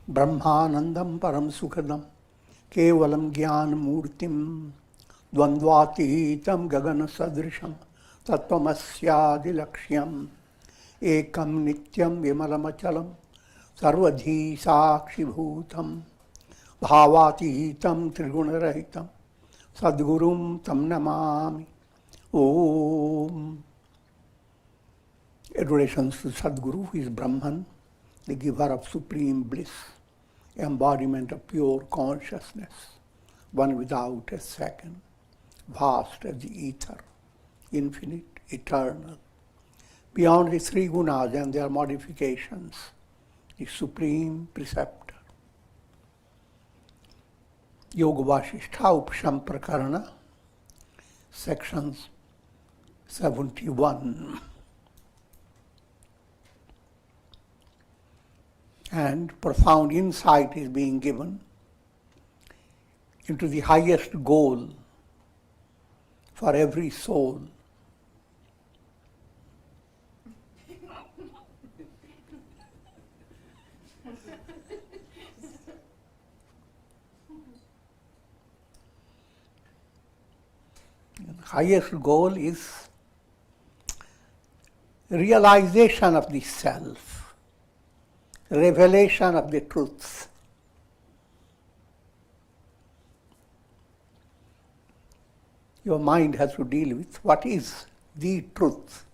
Brahmanandam param sukhadam kevalam jnana murtim dvandvatitam gagana sadrisham tattvamasya laksham ekam nityam vimalamachalam sarvadhi sakshi bhutam bhavatitam trigunarahitam sadgurum tam namami. Om. Adorations to Sadguru, who is Brahman, the giver of supreme bliss, embodiment of pure consciousness, one without a second, vast as the ether, infinite, eternal, beyond the three gunas and their modifications, the supreme preceptor. Yoga Vasistha Upsamprakarana, sections 71. And profound insight is being given into the highest goal for every soul. The highest goal is realization of the self, revelation of the truth. Your mind has to deal with what is the truth.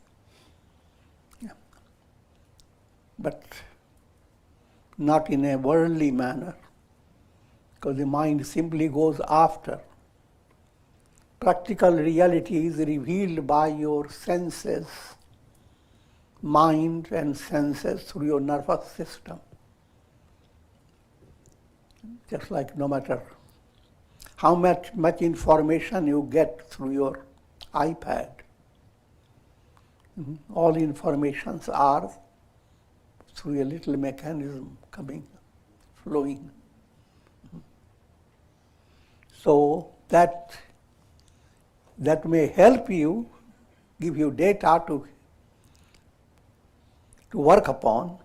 Yeah. But not in a worldly manner, because the mind simply goes after. Practical reality is revealed by your senses, mind and senses through your nervous system. Just like no matter how much information you get through your iPad, all informations are through a little mechanism coming, flowing. So that may help you, give you data to work upon,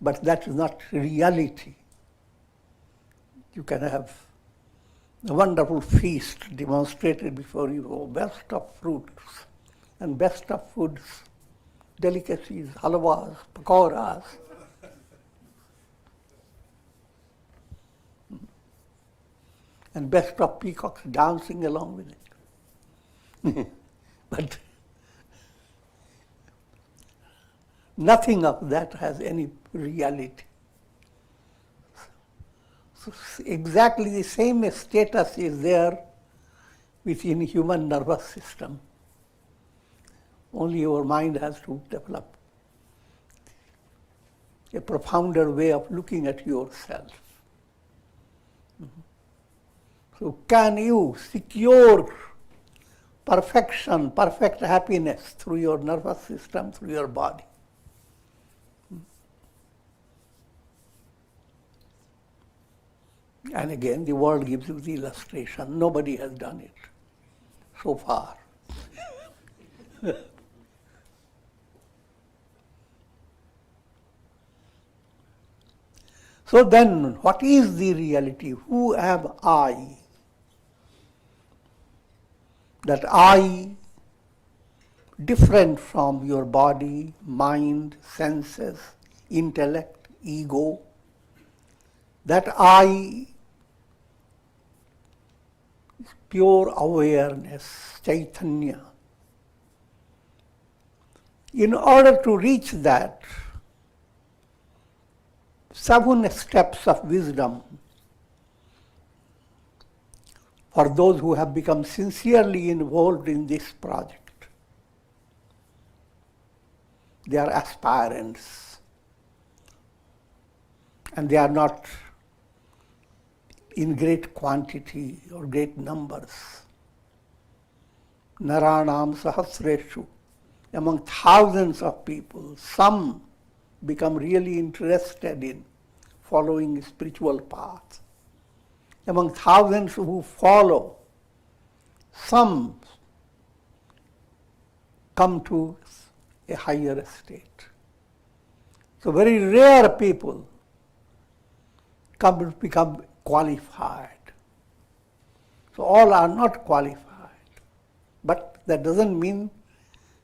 but that is not reality. You can have a wonderful feast demonstrated before you, best of fruits and best of foods, delicacies, halwas, pakoras. And best of peacocks dancing along with it. But nothing of that has any reality. So exactly the same status is there within human nervous system. Only your mind has to develop a profounder way of looking at yourself. So can you secure perfection, perfect happiness through your nervous system, through your body? And again, the world gives you the illustration. Nobody has done it so far. So then, what is the reality? Who am I? That I, different from your body, mind, senses, intellect, ego, that I is pure awareness, Chaitanya. In order to reach that, 7 steps of wisdom for those who have become sincerely involved in this project. They are aspirants, and they are not in great quantity or great numbers. Naranam sahasreshu, among thousands of people, some become really interested in following a spiritual path. Among thousands who follow, some come to a higher state. So very rare people become qualified. So all are not qualified. But that doesn't mean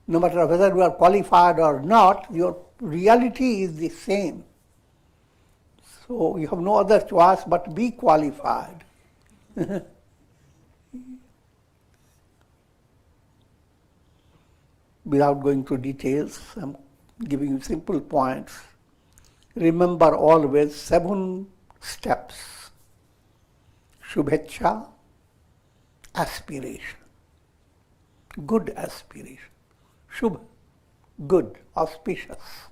no matter whether you are qualified or not, your reality is the same. So you have no other choice but be qualified. Without going to details, I'm giving you simple points. Remember always 7 steps. Shubhecha, aspiration. Good aspiration. Shubh, good, auspicious.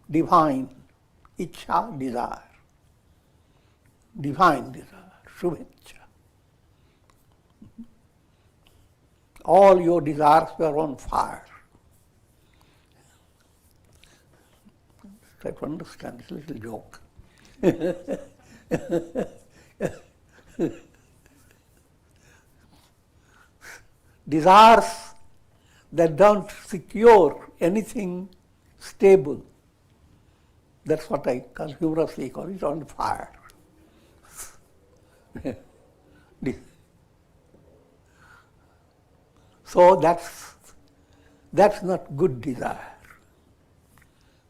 Divine, ichha, desire. Divine desire, shubhecha. All your desires were on fire. Try to understand this little joke. Desires that don't secure anything stable, that's what I humorously call it, on fire. So that's not good desire.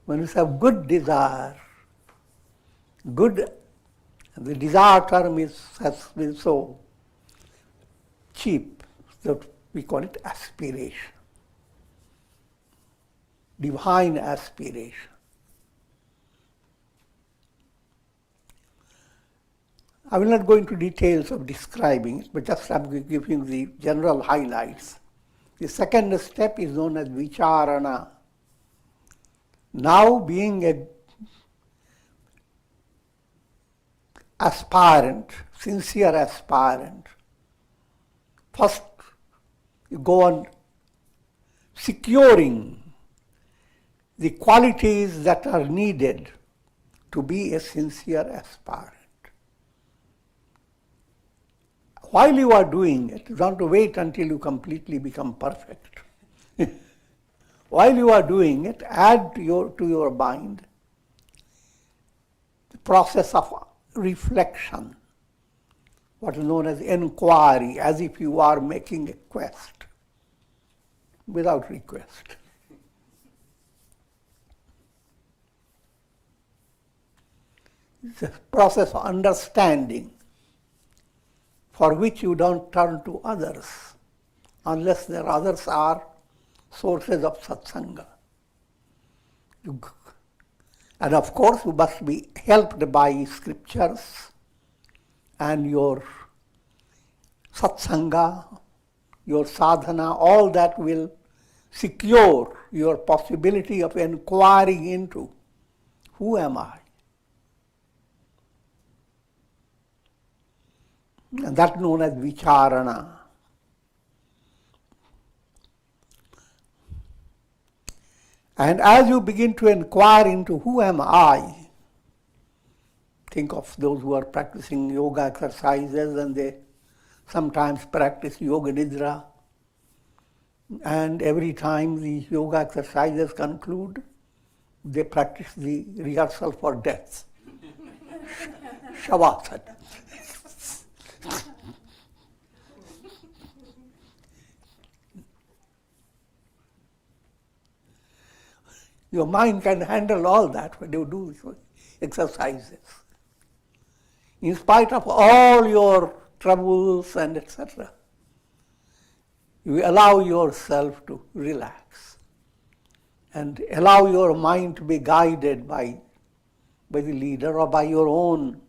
When you have good desire, good, the desire term has been so cheap that we call it aspiration. Divine aspiration. I will not go into details of describing it, but just I'm giving the general highlights. The second step is known as vicharana. Now being an aspirant, sincere aspirant, first you go on securing the qualities that are needed to be a sincere aspirant. While you are doing it, you don't have to wait until you completely become perfect. While you are doing it, add to your mind the process of reflection, what is known as inquiry, as if you are making a quest without request. It's a process of understanding for which you don't turn to others unless their others are sources of satsanga. And of course, you must be helped by scriptures and your satsanga, your sadhana, all that will secure your possibility of inquiring into who am I? And that's known as vicharana. And as you begin to inquire into who am I, think of those who are practicing yoga exercises and they sometimes practice yoga nidra. And every time the yoga exercises conclude, they practice the rehearsal for death. Shavasana. Your mind can handle all that when you do exercises. In spite of all your troubles and etc., you allow yourself to relax and allow your mind to be guided by the leader or by your own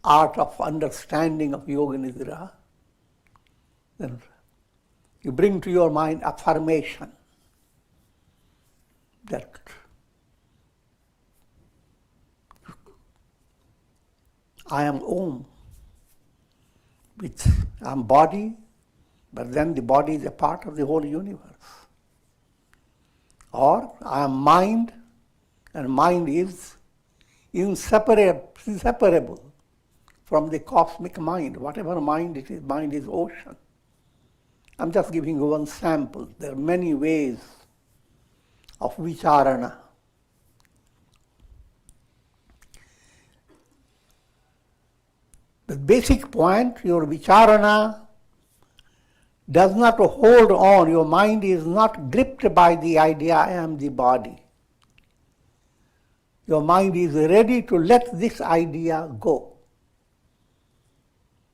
art of understanding of yoga nidra. Then you bring to your mind affirmation that I am Om, I'm body, but then the body is a part of the whole universe. Or I am mind, and mind is inseparable from the cosmic mind. Whatever mind it is, mind is ocean. I'm just giving you one sample. There are many ways of vicharana. The basic point, your vicharana does not hold on, your mind is not gripped by the idea I am the body. Your mind is ready to let this idea go.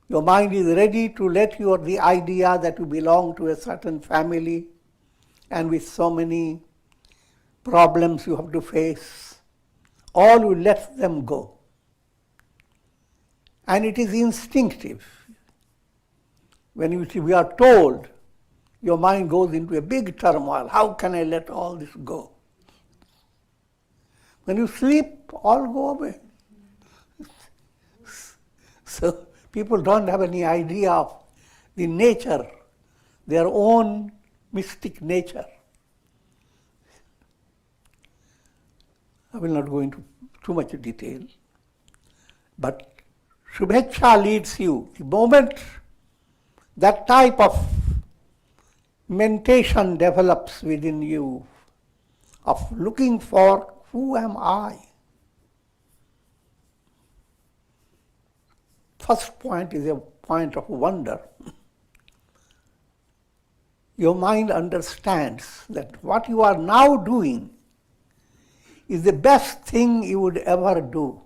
Your mind is ready to let the idea that you belong to a certain family and with so many problems you have to face, all you let them go. And it is instinctive. When we are told, your mind goes into a big turmoil. How can I let all this go? When you sleep, all go away. So people don't have any idea of the nature, their own mystic nature. I will not go into too much detail, but Shubhecha leads you. The moment that type of mentation develops within you of looking for who am I? First point is a point of wonder. Your mind understands that what you are now doing is the best thing you would ever do.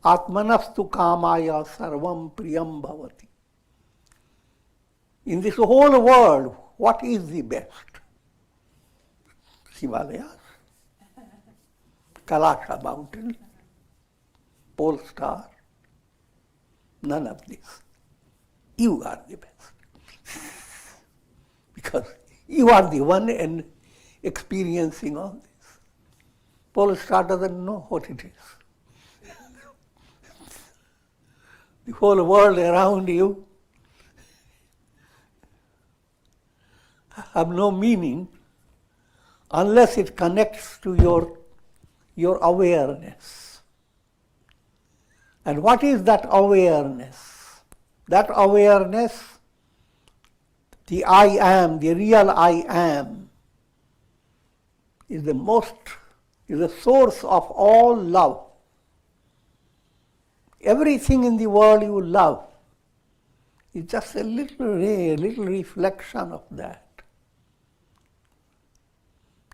Atmanastu kamaya sarvam priyam bhavati. In this whole world, what is the best? Himalayas, Kalasha mountain, pole star, none of this. You are the best. Because you are the one experiencing all this. Pole star doesn't know what it is. The whole world around you have no meaning unless it connects to your awareness. And what is that awareness? That awareness, the I am, the real I am, is the source of all love. Everything in the world you love is just a little ray, a little reflection of that.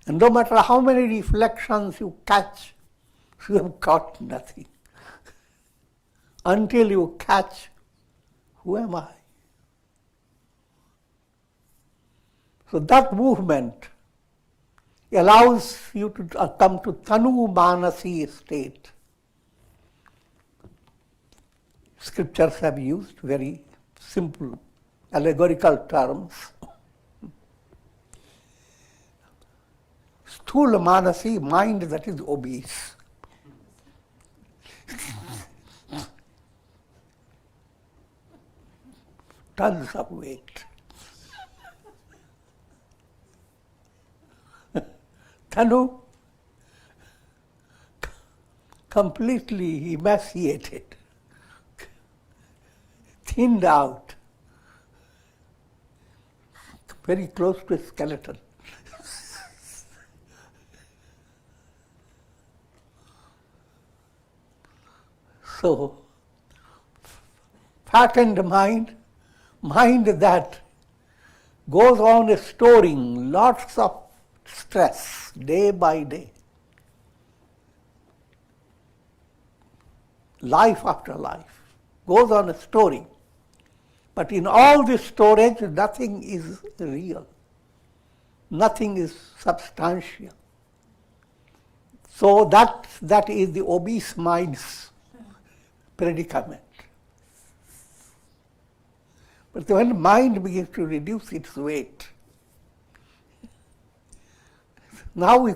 And no matter how many reflections you catch, you have caught nothing. Until you catch, who am I? So that movement allows you to come to Tanu Manasi state. Scriptures have used very simple allegorical terms. Sthula Manasi, mind that is obese. Tons of weight. Tanu, completely emaciated, thinned out, very close to a skeleton. So, fattened mind that goes on storing lots of stress day by day, life after life, goes on storing. But in all this storage, nothing is real, nothing is substantial. So that is the obese mind's predicament. But when mind begins to reduce its weight, now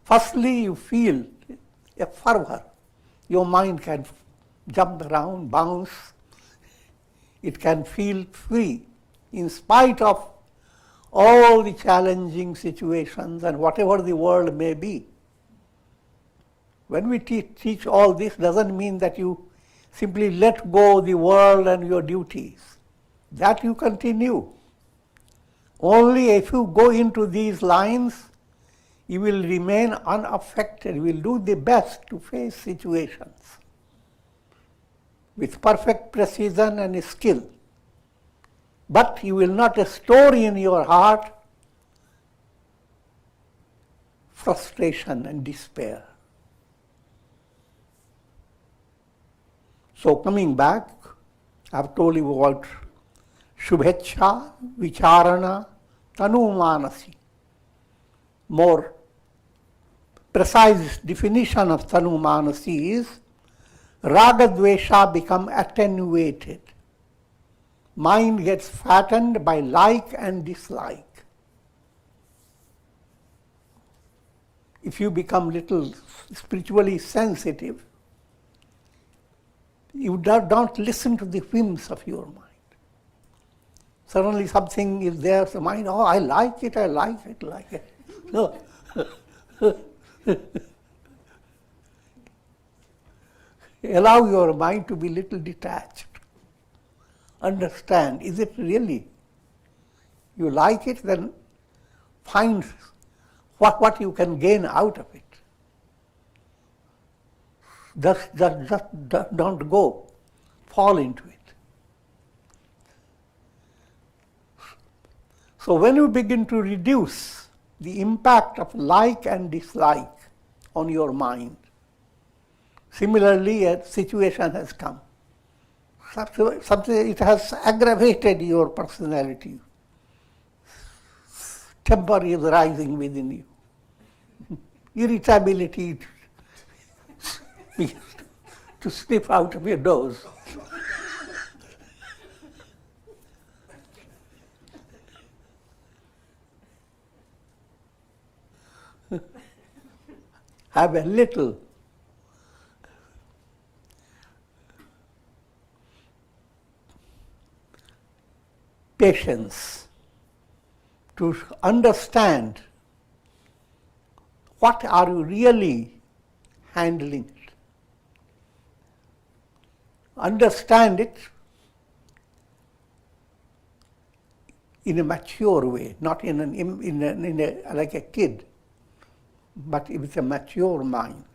firstly you feel a fervor. Your mind can jump around, bounce. It can feel free in spite of all the challenging situations and whatever the world may be. When we teach all this, doesn't mean that you simply let go the world and your duties. That you continue. Only if you go into these lines, you will remain unaffected, you will do the best to face situations. with perfect precision and skill. But you will not store in your heart frustration and despair. So coming back, I've told you about Shubhecha, Vicharana, Tanumanasi. More precise definition of Tanumanasi is Raga Dvesha become attenuated. Mind gets fattened by like and dislike. If you become little spiritually sensitive, you don't listen to the whims of your mind. Suddenly something is there, the mind, oh, I like it. No. Allow your mind to be little detached. Understand, is it really? You like it, then find what you can gain out of it. Just don't go, fall into it. So when you begin to reduce the impact of like and dislike on your mind, similarly a situation has come. Something it has aggravated your personality. Temper is rising within you. Irritability to slip out of your nose. Have a little patience to understand what are you really handling it. Understand it in a mature way, not in a like a kid, but with a mature mind.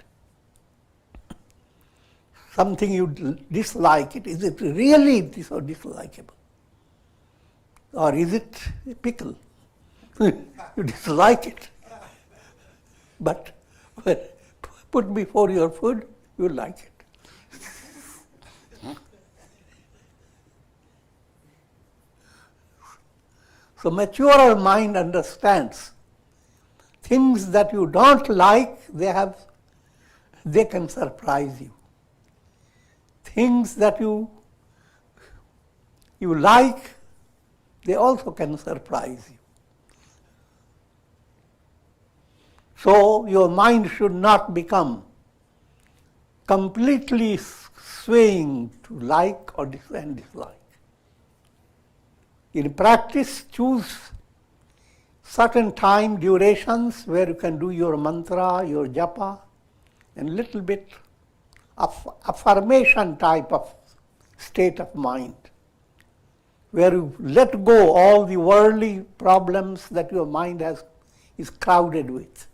Something you dislike it, is it really so dislikable? Or is it a pickle? You dislike it. But put before your food, you like it. So mature mind understands things that you don't like, they can surprise you. Things that you like, they also can surprise you. So your mind should not become completely swaying to like or dislike. In practice, choose certain time durations where you can do your mantra, your japa, and little bit of affirmation type of state of mind, where you let go all the worldly problems that your mind is crowded with.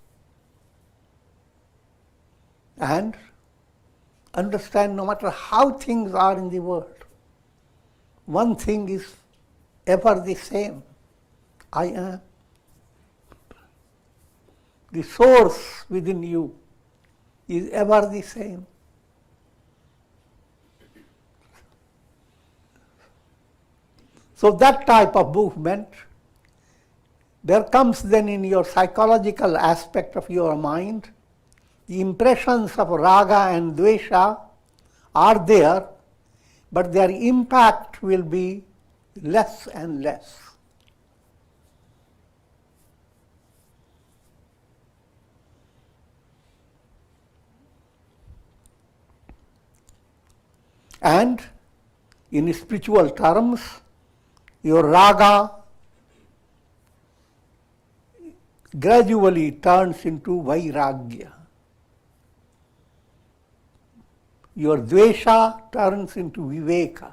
And understand no matter how things are in the world, one thing is ever the same. I am. The source within you is ever the same. So that type of movement, there comes then in your psychological aspect of your mind, the impressions of raga and dvesha are there, but their impact will be less and less. And in spiritual terms, your raga gradually turns into vairagya. Your dvesha turns into viveka.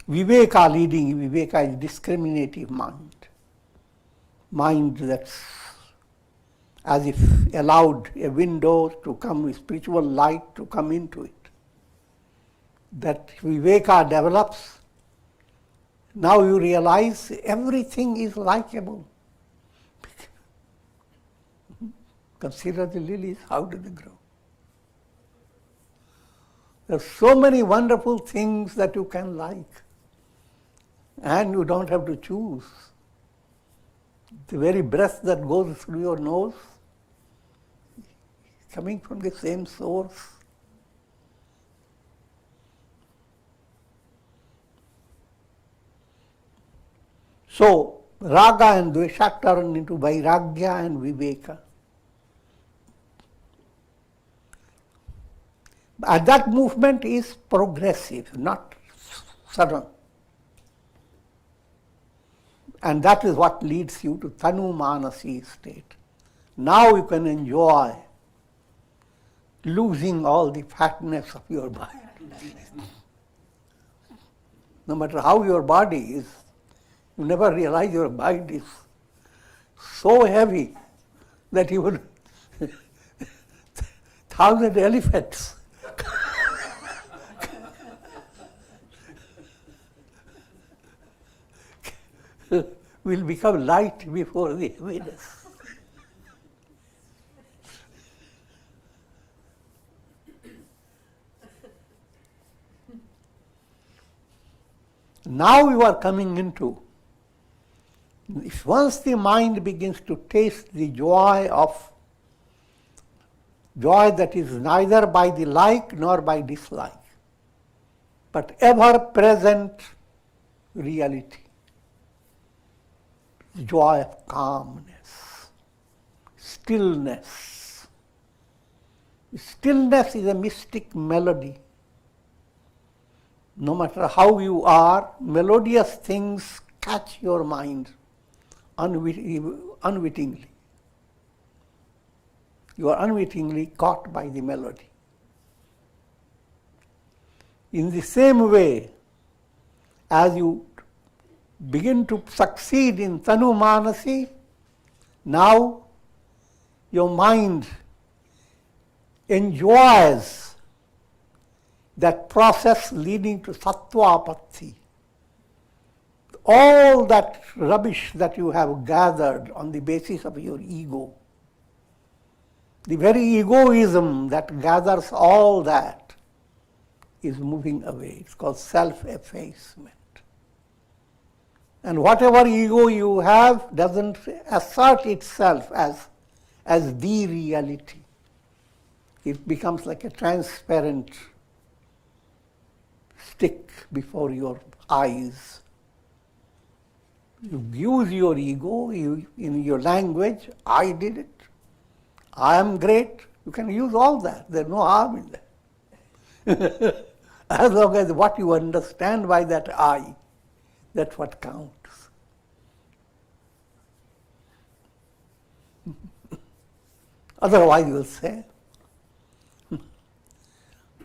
Viveka is discriminative mind. mind that's as if allowed a window to come, spiritual light to come into it. That viveka develops. Now you realize everything is likable. Consider the lilies, how do they grow? There are so many wonderful things that you can like, and you don't have to choose. The very breath that goes through your nose, coming from the same source. So, raga and dvesha turn into vairagya and viveka. And that movement is progressive, not sudden. And that is what leads you to tanu manasi state. Now you can enjoy losing all the fatness of your body. No matter how your body is, you never realize your mind is so heavy that even 1,000 elephants will become light before the heaviness. Now you are coming into, if once the mind begins to taste the joy that is neither by the like nor by dislike, but ever present reality, the joy of calmness, stillness. Stillness is a mystic melody. No matter how you are, melodious things catch your mind unwittingly. You are unwittingly caught by the melody. In the same way, as you begin to succeed in tanu manasi, now your mind enjoys that process leading to sattva-apatti. All that rubbish that you have gathered on the basis of your ego, the very egoism that gathers all that is moving away. It's called self-effacement. And whatever ego you have doesn't assert itself as the reality. It becomes like a transparent stick before your eyes. You use your ego in your language. I did it. I am great. You can use all that. There's no harm in that. As long as what you understand by that I, that's what counts. Otherwise you will say,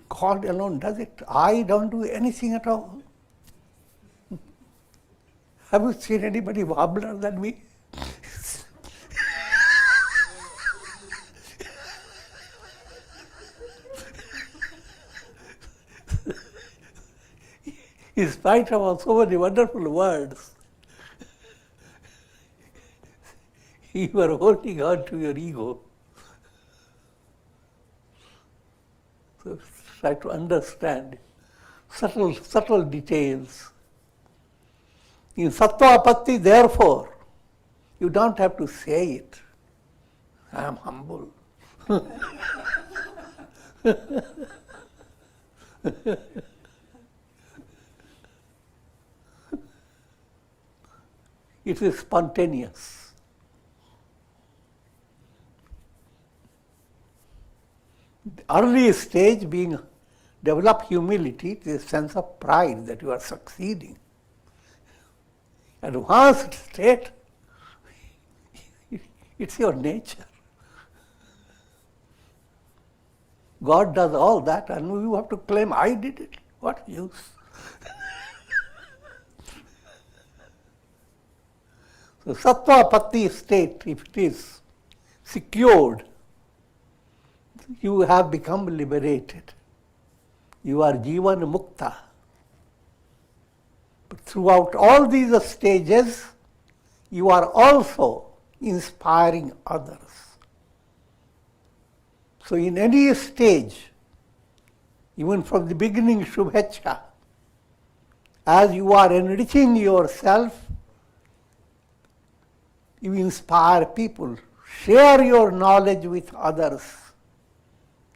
God alone does it. I don't do anything at all. Have you seen anybody wobbler than me? In spite of so many wonderful words, you are holding on to your ego. So try to understand subtle details. In sattva-apatti, therefore, you don't have to say it. I am humble. It is spontaneous. The early stage being develop humility, the sense of pride that you are succeeding. Advanced state, it's your nature. God does all that and you have to claim, I did it. What use? So sattva-patti state, if it is secured, you have become liberated. You are jivan mukta. But throughout all these stages, you are also inspiring others. So in any stage, even from the beginning, Shubhecha, as you are enriching yourself, you inspire people. Share your knowledge with others,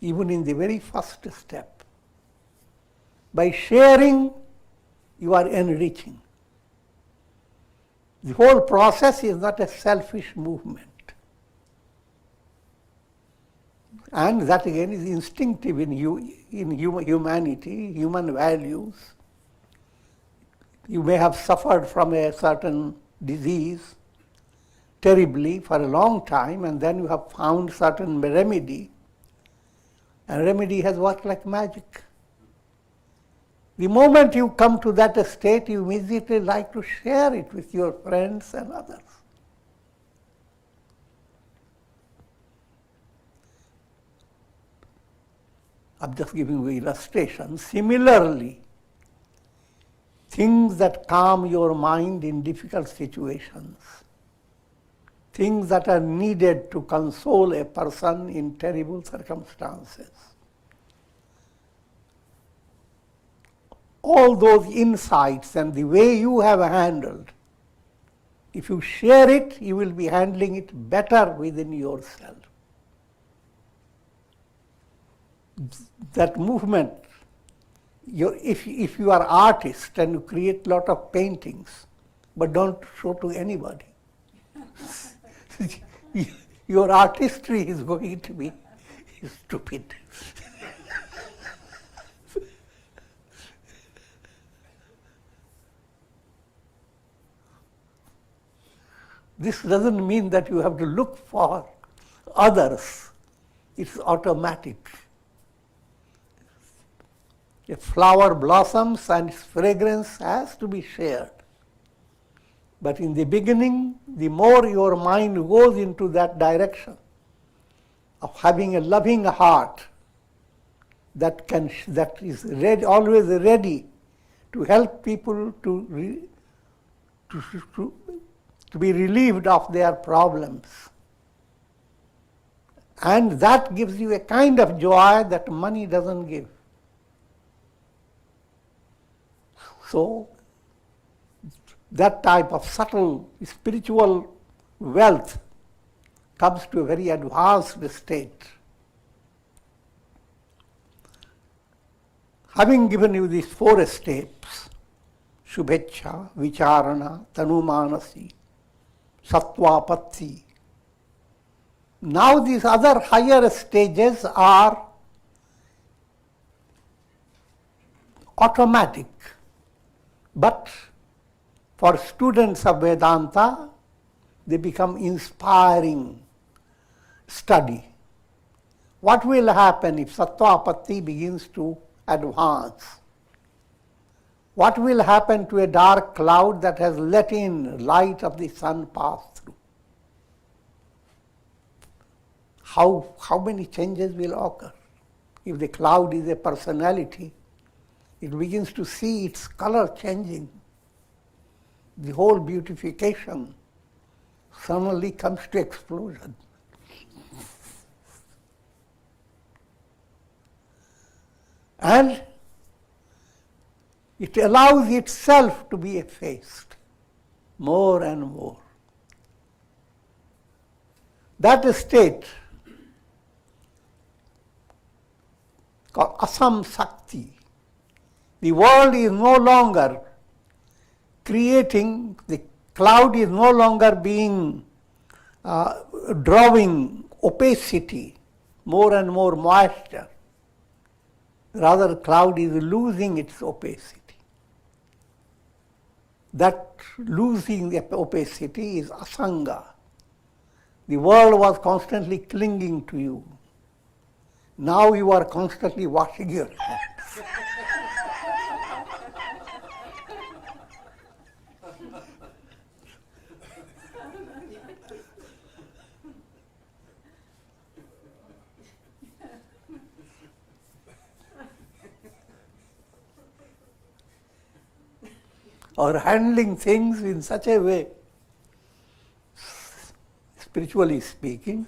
even in the very first step. By sharing, you are enriching. The whole process is not a selfish movement. And that again is instinctive in humanity, human values. You may have suffered from a certain disease terribly for a long time, and then you have found certain remedy, and remedy has worked like magic. The moment you come to that state, you immediately like to share it with your friends and others. I'm just giving you illustrations. Similarly, things that calm your mind in difficult situations, things that are needed to console a person in terrible circumstances, all those insights and the way you have handled, if you share it, you will be handling it better within yourself. That movement, if you are artist and you create a lot of paintings, but don't show to anybody, your artistry is going to be stupid. This doesn't mean that you have to look for others. It's automatic. A flower blossoms and its fragrance has to be shared. But in the beginning, the more your mind goes into that direction of having a loving heart that is ready, always ready to help people to be relieved of their problems. And that gives you a kind of joy that money doesn't give. So, that type of subtle spiritual wealth comes to a very advanced state. Having given you these 4 steps, Shubhecha, Vicharana, Tanumanasi, Sattva-patti, now these other higher stages are automatic. But for students of Vedanta, they become inspiring study. What will happen if Sattva-patti begins to advance? What will happen to a dark cloud that has let in light of the sun pass through? How many changes will occur? If the cloud is a personality, it begins to see its color changing. The whole beautification suddenly comes to explosion. And it allows itself to be effaced more and more. That state, called Asam Sakti, the world is no longer creating, the cloud is no longer being drawing opacity, more and more moisture. Rather, cloud is losing its opacity. That losing the opacity is asanga. The world was constantly clinging to you. Now you are constantly washing your hands. or handling things in such a way, spiritually speaking,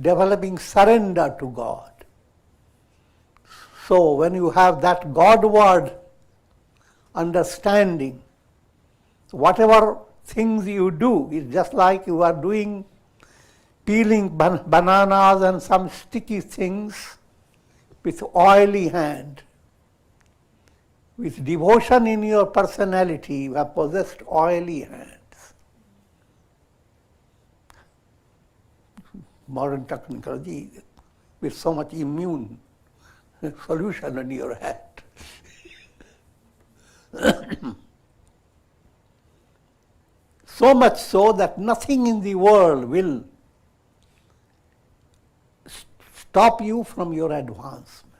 developing surrender to God. So when you have that Godward understanding, whatever things you do is just like you are doing, peeling bananas and some sticky things with oily hand. With devotion in your personality, you have possessed oily hands. Modern technology, with so much immune solution in your hand. So much so that nothing in the world will stop you from your advancement.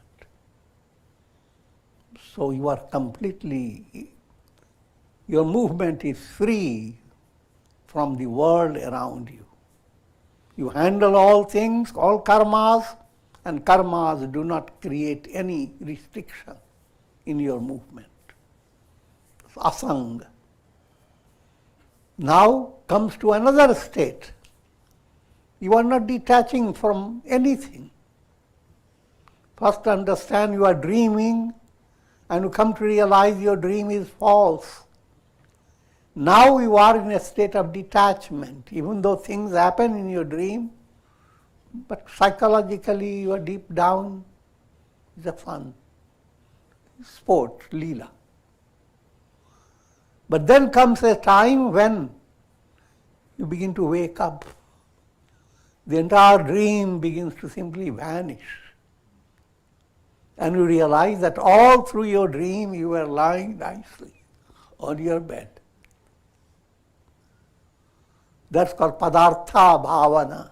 So you are completely, your movement is free from the world around you. You handle all things, all karmas, and karmas do not create any restriction in your movement. It's asanga. Now comes to another state. You are not detaching from anything. First understand you are dreaming, and you come to realize your dream is false. Now you are in a state of detachment, even though things happen in your dream, but psychologically you are deep down. It's a fun sport, leela. But then comes a time when you begin to wake up. The entire dream begins to simply vanish. And you realize that all through your dream you were lying nicely on your bed. That's called padartha bhavana.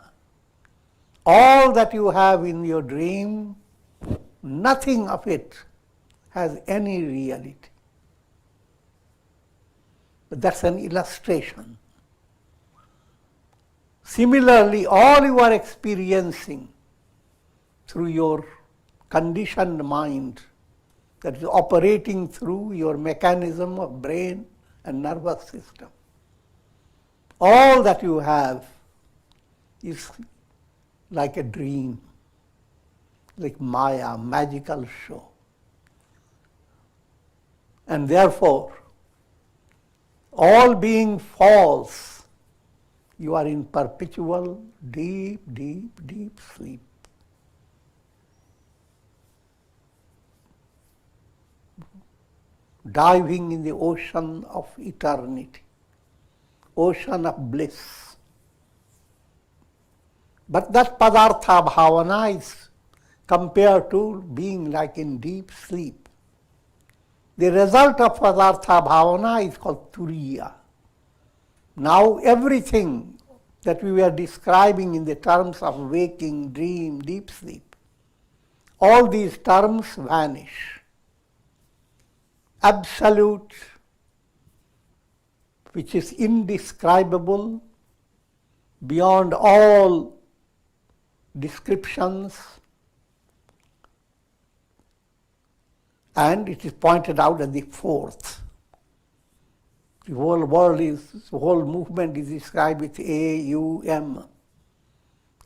All that you have in your dream, nothing of it has any reality. But that's an illustration. Similarly, all you are experiencing through your conditioned mind that is operating through your mechanism of brain and nervous system, all that you have is like a dream, like Maya, magical show. And therefore, all being false, you are in perpetual, deep, deep, deep sleep. Diving in the ocean of eternity, ocean of bliss. But that padartha bhavana is compared to being like in deep sleep. The result of padartha bhavana is called turiya. Now everything that we were describing in the terms of waking, dream, deep sleep, all these terms vanish. Absolute, which is indescribable, beyond all descriptions, and it is pointed out as the fourth. The whole world the whole movement is described with A-U-M.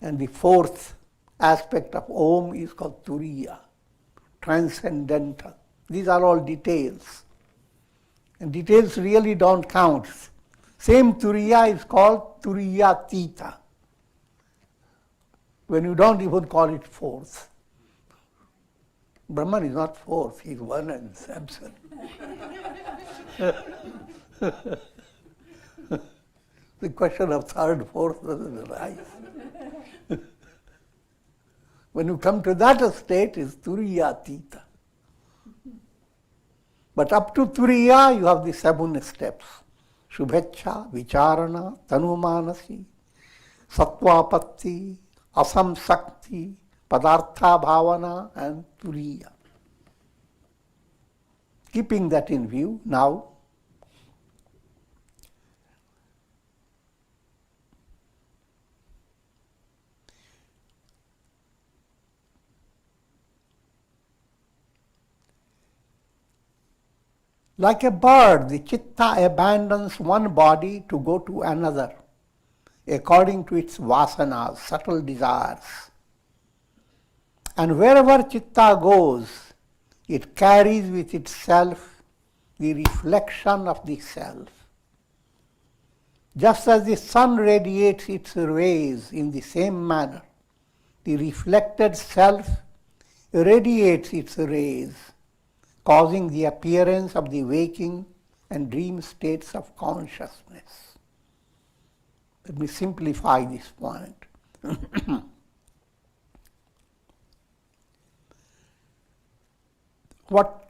And the fourth aspect of Om is called Turiya, transcendental. These are all details. And details really don't count. Same Turiya is called Turiyatita, when you don't even call it fourth. Brahman is not fourth, he is one and absent. The question of third, fourth doesn't arise. When you come to that state, is Turiyatita. But up to Turiya, you have the 7 steps. Shubhecha, Vicharana, Tanumanasi, Sattvapatti, Asamsakti, Padartha Bhavana, and Turiya. Keeping that in view, now Like a bird, the chitta abandons one body to go to another, according to its vasanas, subtle desires. And wherever chitta goes, it carries with itself the reflection of the self. Just as the sun radiates its rays in the same manner, the reflected self radiates its rays, causing the appearance of the waking and dream states of consciousness. Let me simplify this point. What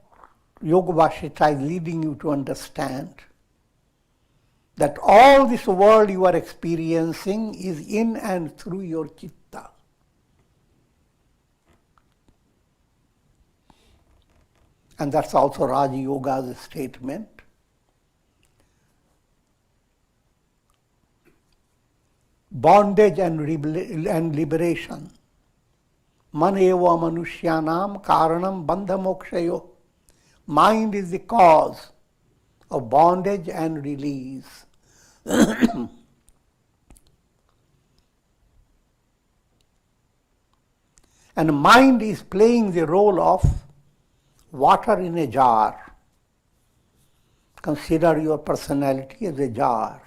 Yoga Vasistha is leading you to understand, that all this world you are experiencing is in and through your chitta. And that's also Raja Yoga's statement. Bondage and liberation. Man eva manushyanam karanam bandha mokshayo. Mind is the cause of bondage and release. And mind is playing the role of water in a jar. Consider your personality as a jar,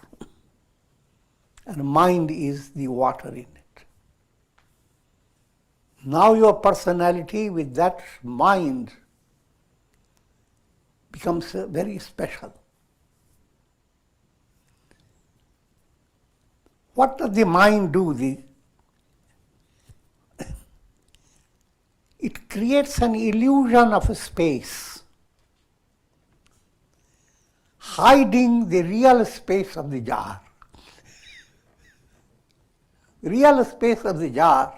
and mind is the water in it. Now your personality with that mind becomes very special. What does the mind do? It creates an illusion of a space, hiding the real space of the jar. Real space of the jar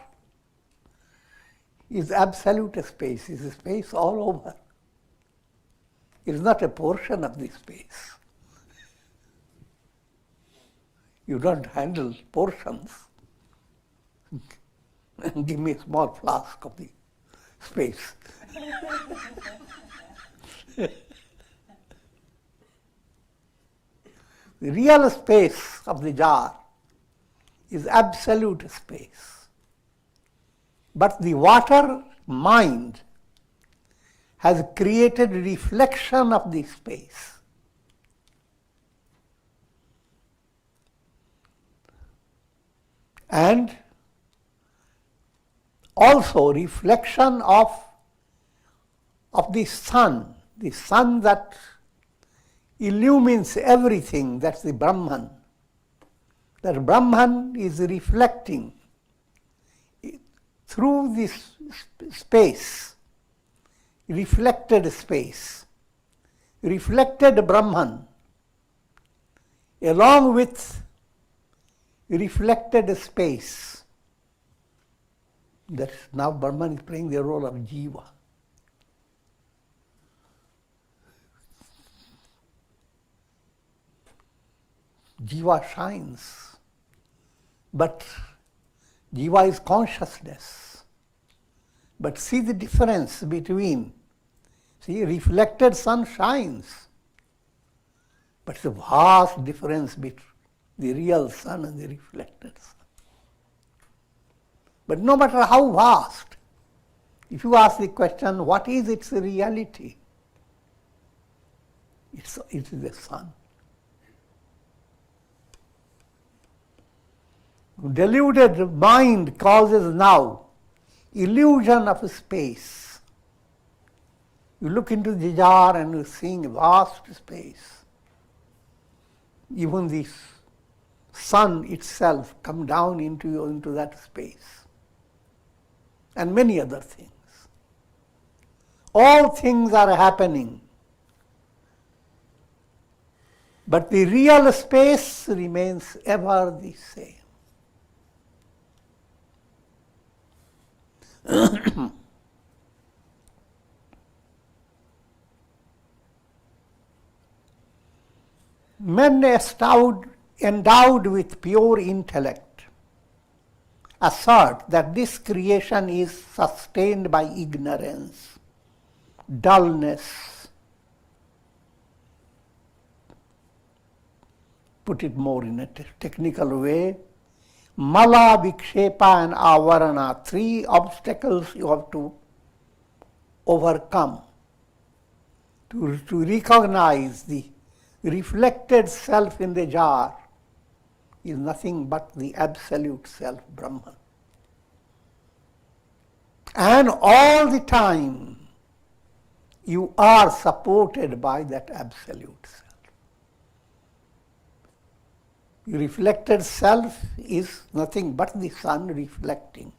is absolute space, is a space all over. It is not a portion of the space. You don't handle portions. Give me a small flask of the space. The real space of the jar is absolute space. But the water mind has created reflection of the space. And also reflection of the sun that illumines everything, that's the Brahman. That Brahman is reflecting through this space, reflected space, reflected Brahman, along with reflected space. That now Brahman is playing the role of Jiva. Jiva shines, but Jiva is consciousness. But see the difference between, reflected sun shines, but it's a vast difference between the real sun and the reflected sun. But no matter how vast, if you ask the question, what is its reality? It is the sun. Deluded mind causes now illusion of space. You look into the jar and you're seeing vast space. Even the sun itself come down into that space. And many other things. All things are happening. But the real space remains ever the same. Men endowed with pure intellect assert that this creation is sustained by ignorance, dullness, put it more in a technical way, mala, vikshepa and avarana, three obstacles you have to overcome to recognize the reflected self in the jar is nothing but the absolute self, Brahman. And all the time you are supported by that absolute self. The reflected self is nothing but the sun reflecting.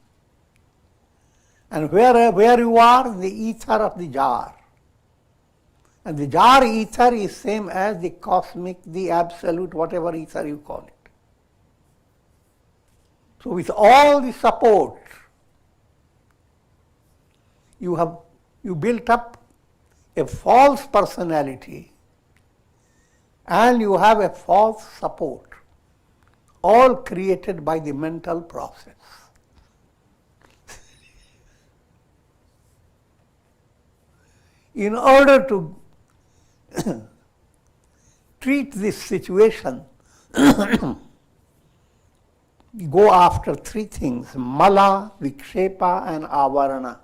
And where you are, the ether of the jar. And the jar ether is same as the cosmic, the absolute, whatever ether you call it. So with all the support, you built up a false personality and you have a false support, all created by the mental process. In order to treat this situation, go after three things, mala, vikshepa and avarana.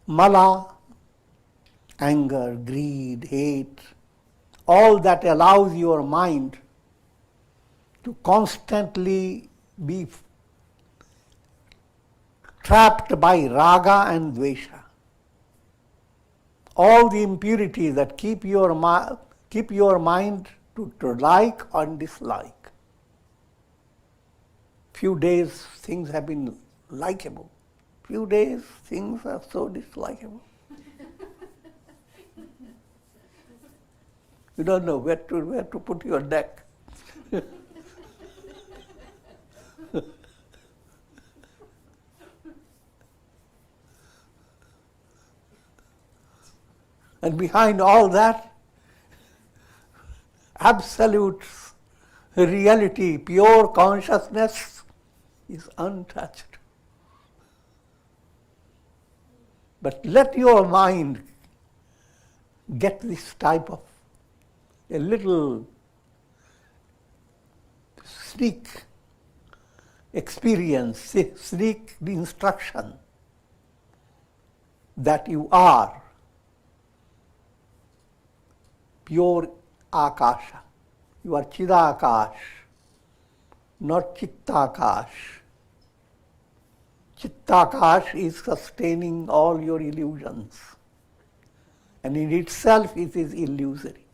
Mala, anger, greed, hate, all that allows your mind to constantly be trapped by raga and dvesha. All the impurities that keep your mind to like or dislike. Few days things have been likable. Few days things are so dislikable. You don't know where to put your neck. And behind all that, absolute reality, pure consciousness is untouched. But let your mind get this type of a little sneak experience, sneak instruction that you are pure Akasha. You are Chidakash, not Chittakash. Chittakash is sustaining all your illusions. And in itself it is illusory.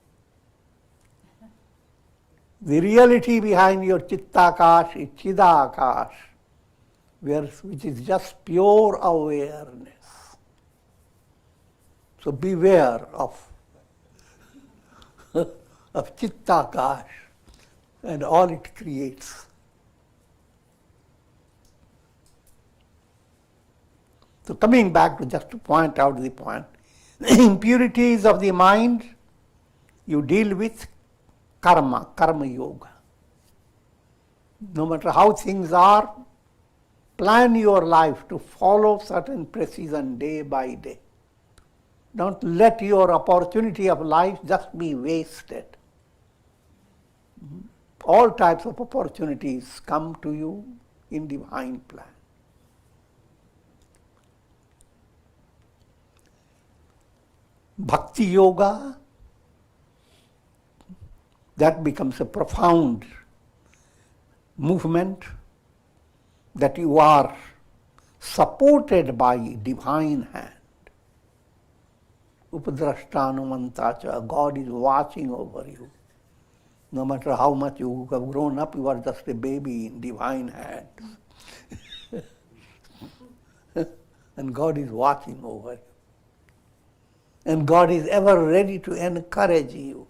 The reality behind your Chittakash is Chidakash, which is just pure awareness. So beware of Chittakash and all it creates. So coming back to just to point out the point, impurities of the mind, you deal with karma yoga. No matter how things are, plan your life to follow certain precision day by day. Don't let your opportunity of life just be wasted. All types of opportunities come to you in divine plan. Bhakti yoga, that becomes a profound movement that you are supported by divine hand. Upadrashtanumantacha, God is watching over you. No matter how much you have grown up, you are just a baby in divine hands. And God is watching over you. And God is ever ready to encourage you,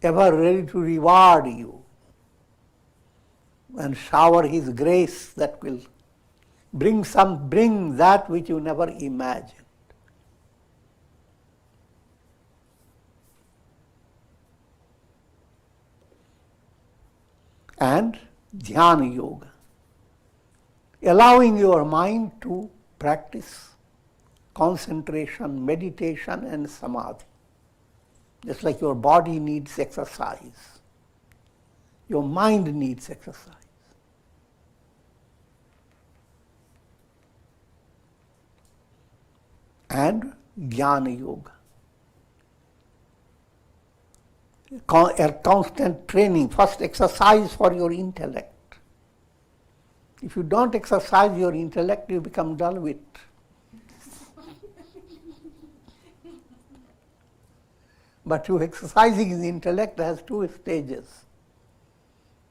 ever ready to reward you, and shower His grace that will bring that which you never imagined. And dhyana yoga, allowing your mind to practice concentration, meditation and samadhi. Just like your body needs exercise, your mind needs exercise. And Jnana Yoga. A constant training, first exercise for your intellect. If you don't exercise your intellect, you become dull-wit. But you exercising the intellect has two stages.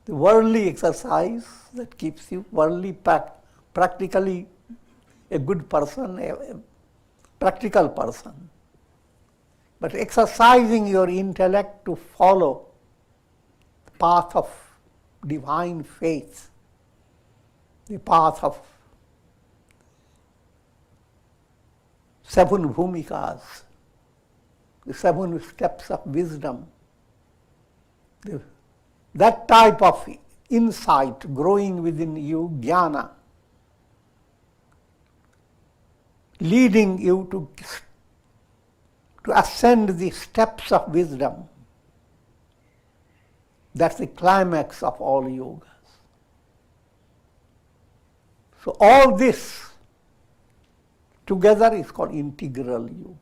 The worldly exercise that keeps you worldly, practically a good person, a practical person. But exercising your intellect to follow the path of divine faith, the path of 7 bhumikas, the 7 steps of wisdom, that type of insight growing within you, jnana, leading you to ascend the steps of wisdom. That's the climax of all yogas. So all this together is called integral yoga.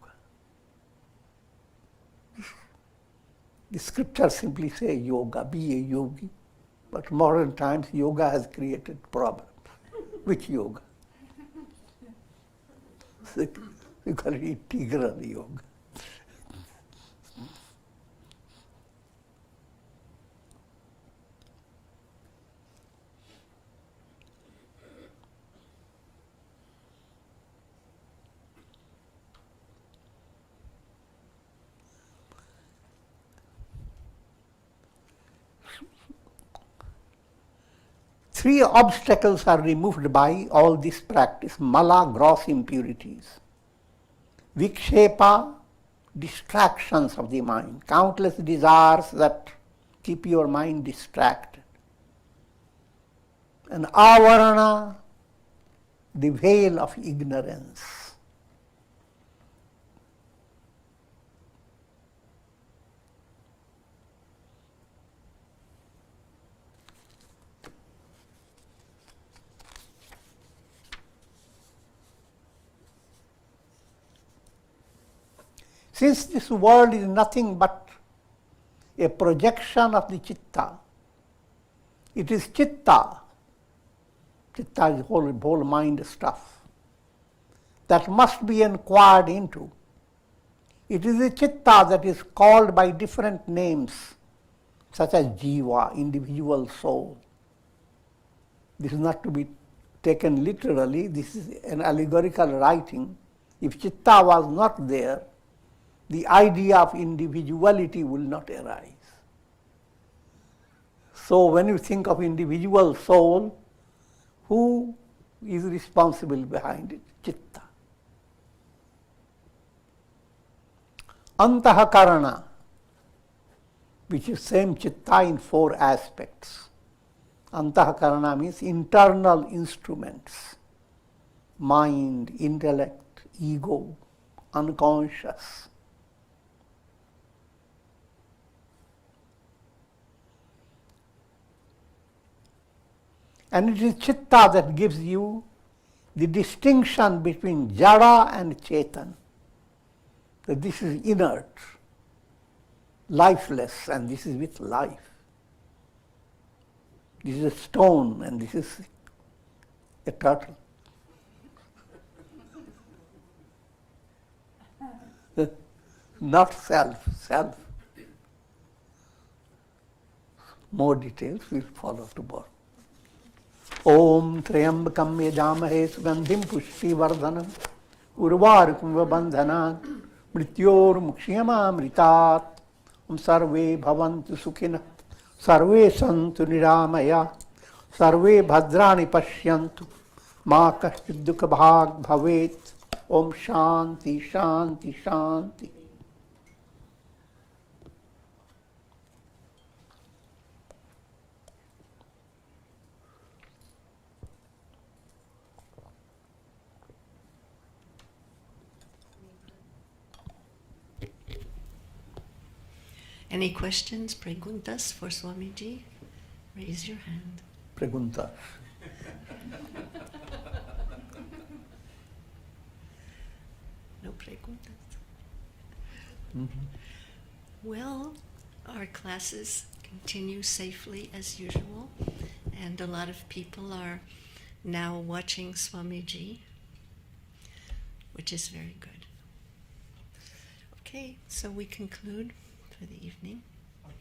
The scriptures simply say yoga, be a yogi. But modern times yoga has created problems. Which yoga? We call it integral yoga. Three obstacles are removed by all this practice. Mala, gross impurities. Vikshepa, distractions of the mind. Countless desires that keep your mind distracted. And avarana, the veil of ignorance. Since this world is nothing but a projection of the chitta, it is chitta, chitta is whole mind stuff, that must be inquired into. It is the chitta that is called by different names, such as jiva, individual soul. This is not to be taken literally, this is an allegorical writing. If chitta was not there, the idea of individuality will not arise. So when you think of individual soul, who is responsible behind it? Chitta. Antahakarana, which is same chitta in 4 aspects. Antahakarana means internal instruments. Mind, intellect, ego, unconscious. And it is chitta that gives you the distinction between jada and chetan. That this is inert, lifeless, and this is with life. This is a stone, and this is a turtle. Not self. More details will follow tomorrow. Om Trayambakam Yajamahe Sugandhim Pushtivardanam Urvarkum Bandhanat Mrityor Mukshiyama Mritat Om Sarve Bhavantu Sukhina Sarve Santu Niramaya Sarve Bhadrani Pashyantu Ma Kashchid Dukha Bhag Bhavet Om Shanti Shanti Shanti. Any questions, preguntas for Swamiji? Raise your hand. Preguntas. No preguntas. Mm-hmm. Well, our classes continue safely as usual, and a lot of people are now watching Swamiji, which is very good. Okay, so we conclude for the evening. What?